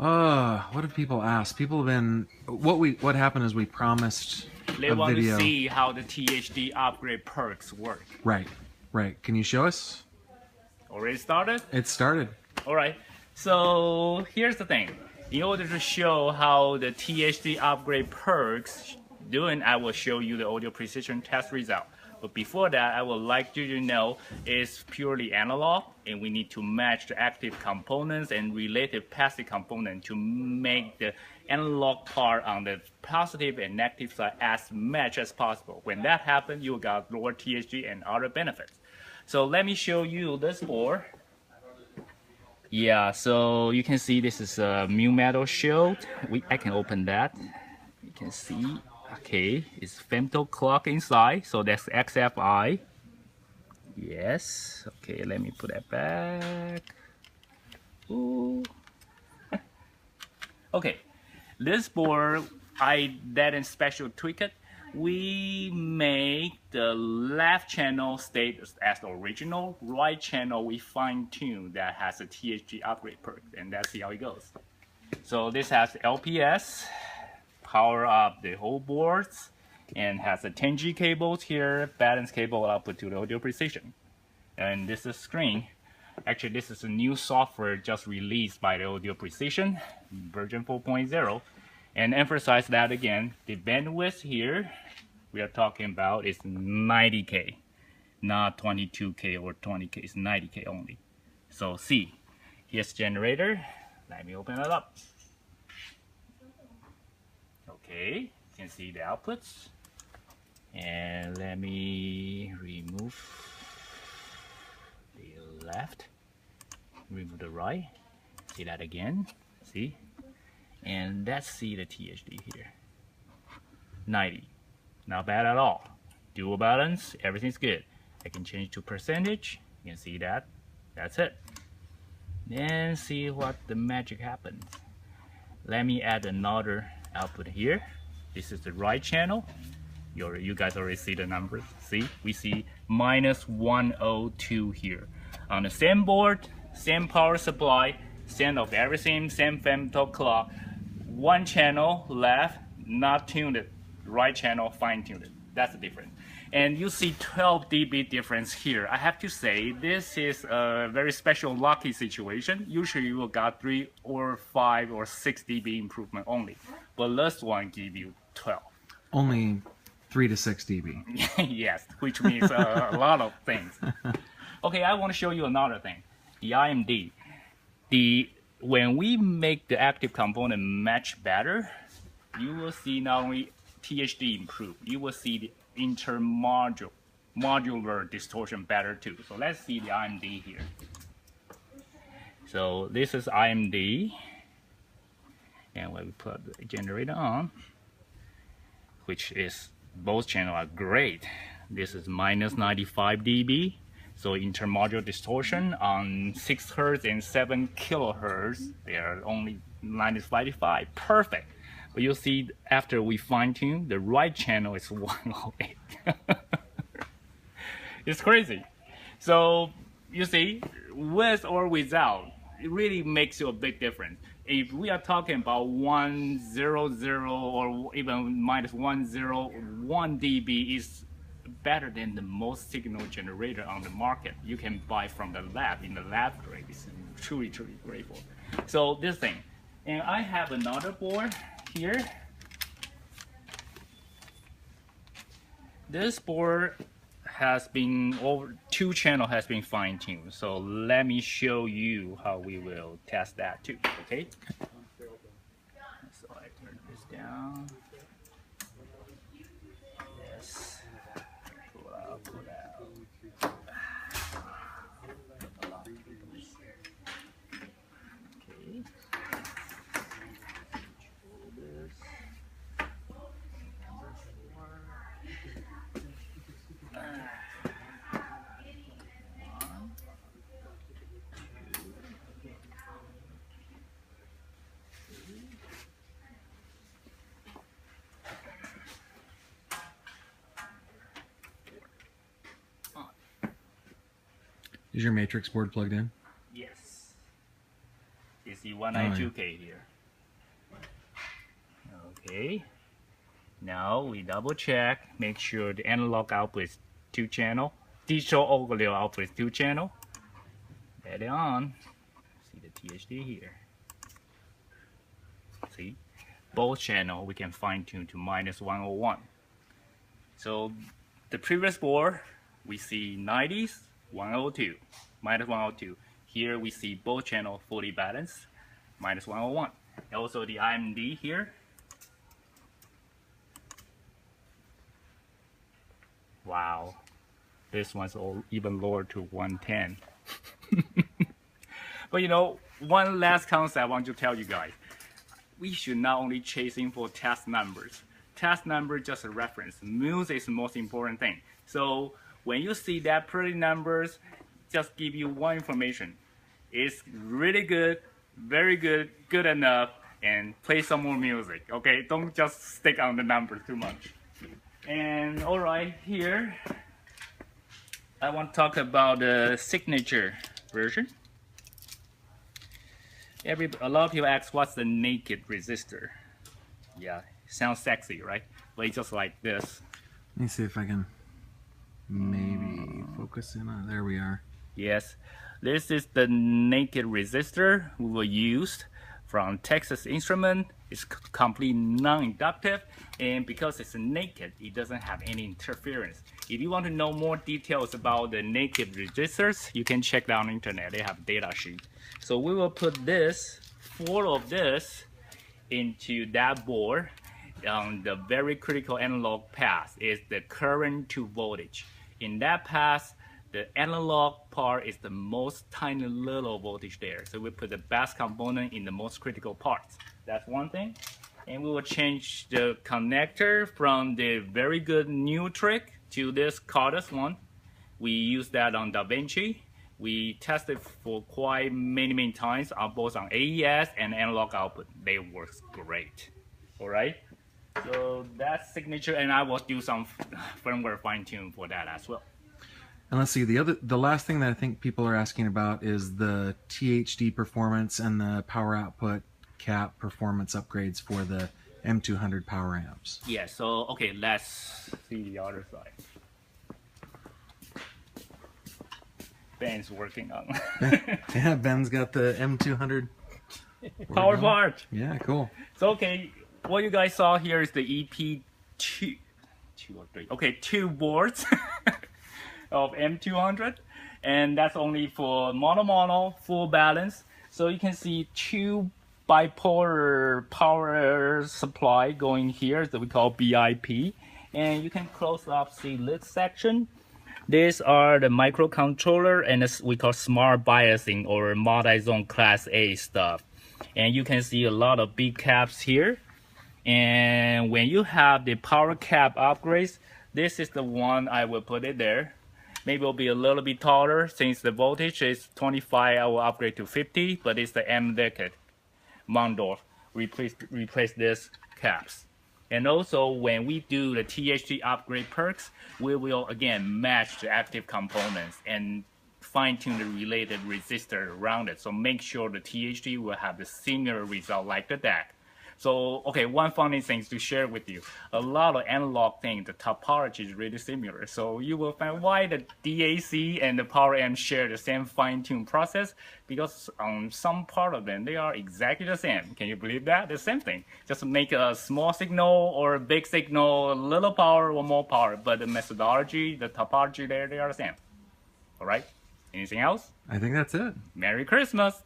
What have people asked? People have been. What happened is we promised They a want video. to see how the THD upgrade perks work. Right, right. Can you show us? Already started? It started. Alright, so here's the thing. In order to show how the THD upgrade perks doing, I will show you the audio precision test result. But before that, I would like you to know it's purely analog, and we need to match the active components and related passive component to make the analog part on the positive and negative side as match as possible. When that happens, you got lower THD and other benefits. So let me show you this board. Yeah, so you can see this is a mu metal shield. I can open that. You can see, okay, it's femto clock inside, so that's XFI. Yes, okay, let me put that back. Ooh. Okay, this board, I didn't special tweak it. We make the left channel stay as the original, right channel we fine tune that has a THD upgrade perk, and that's how it goes. So this has LPS, power up the whole boards, and has a 10G cables here, balance cable output to the audio precision. And this is screen. Actually, this is a new software just released by the audio precision, version 4.0. And emphasize that again, the bandwidth here we are talking about is 90K, not 22K or 20K, it's 90K only. So see, here's generator. Let me open it up. Okay, you can see the outputs. And let me remove the left, remove the right. See that again, see? And let's see the THD here. 90. Not bad at all. Dual balance, everything's good. I can change to percentage. You can see that. That's it. Then see what the magic happens. Let me add another output here. This is the right channel. You guys already see the numbers. See? We see minus 102 here. On the same board, same power supply, same of everything, same femto clock. One channel left, not tuned. Right channel, fine tuned. That's the difference. And you see 12 dB difference here. I have to say, this is a very special lucky situation. Usually you will got 3 or 5 or 6 dB improvement only. But this one give you 12. Only 3 to 6 dB. Yes, which means a lot of things. Okay, I want to show you another thing. The IMD. When we make the active component match better, you will see not only THD improve, you will see the modular distortion better too. So let's see the IMD here. So this is IMD, and when we put the generator on, which is both channels are great. This is minus 95 dB. So intermodular distortion on 6 Hz and 7 kHz, they are only minus 95. Perfect. But you'll see after we fine tune, the right channel is 108. It's crazy. So you see, with or without, it really makes you a big difference. If we are talking about 100 or even minus 101 dB is better than the most signal generator on the market. You can buy from the lab in the lab grade. It's truly, truly grateful. So this thing, and I have another board here. This board has been over 2 channel has been fine-tuned. So let me show you how we will test that too. Okay. So I turn this down. Yes. Pull out, pull out. Okay. Is your matrix board plugged in? Yes. You see 192K here. Okay. Now we double check, make sure the analog output is 2-channel. Digital audio output is 2-channel. Let it on. See the THD here. See? Both channel we can fine tune to -101. So the previous board we see 90s, 102, -102. Here we see both channel fully balanced, -101. Also the IMD here. Wow, this one's even lower to 110. But you know, one last concept I want to tell you guys. We should not only chasing for test numbers. Test number just a reference. Music is the most important thing. So when you see that pretty numbers, just give you one information. It's really good, very good, good enough, and play some more music. Okay, don't just stick on the numbers too much. And all right, here I want to talk about the signature version. A lot of people ask, what's the naked resistor? Yeah, sounds sexy, right? But it's just like this. Let me see if I can maybe focus in on. There we are. Yes, this is the naked resistor we will use from Texas Instrument. It's completely non-inductive, and because it's naked, it doesn't have any interference. If you want to know more details about the naked resistors, you can check down on the internet. They have a data sheet. So we will put this, 4 of this, into that board. On the very critical analog path is the current to voltage. In that path, the analog part is the most tiny little voltage there. So we put the best component in the most critical parts. That's one thing. And we will change the connector from the very good new trick to this cordless one. We use that on DaVinci. We tested for quite many times on both on AES and analog output. They work great. All right. So that's signature, and I will do some firmware fine tune for that as well. And let's see, the last thing that I think people are asking about is the THD performance and the power output cap performance upgrades for the M200 power amps. Yeah, so okay, let's see the other side. Ben's working on. Yeah, Ben's got the M200 power part. Yeah, cool. So okay, what you guys saw here is the EP2 or 3. Okay, 2 boards of M200, and that's only for mono full balance. So you can see 2 bipolar power supply going here that we call BIP, and you can close up see this section. These are the microcontroller, and this we call smart biasing or multi-zone class A stuff. And you can see a lot of big caps here. And when you have the power cap upgrades, this is the one I will put it there. Maybe it'll be a little bit taller since the voltage is 25. I will upgrade to 50, but it's the M decade Mondorf replace this caps. And also when we do the THD upgrade perks, we will again match the active components and fine-tune the related resistor around it. So make sure the THD will have the similar result like the DAC. So, okay, one funny thing to share with you. A lot of analog things, the topology is really similar. So you will find why the DAC and the power amp share the same fine-tune process, because on some part of them, they are exactly the same. Can you believe that? The same thing. Just make a small signal or a big signal, a little power or more power, but the methodology, the topology there, they are the same. All right? Anything else? I think that's it. Merry Christmas!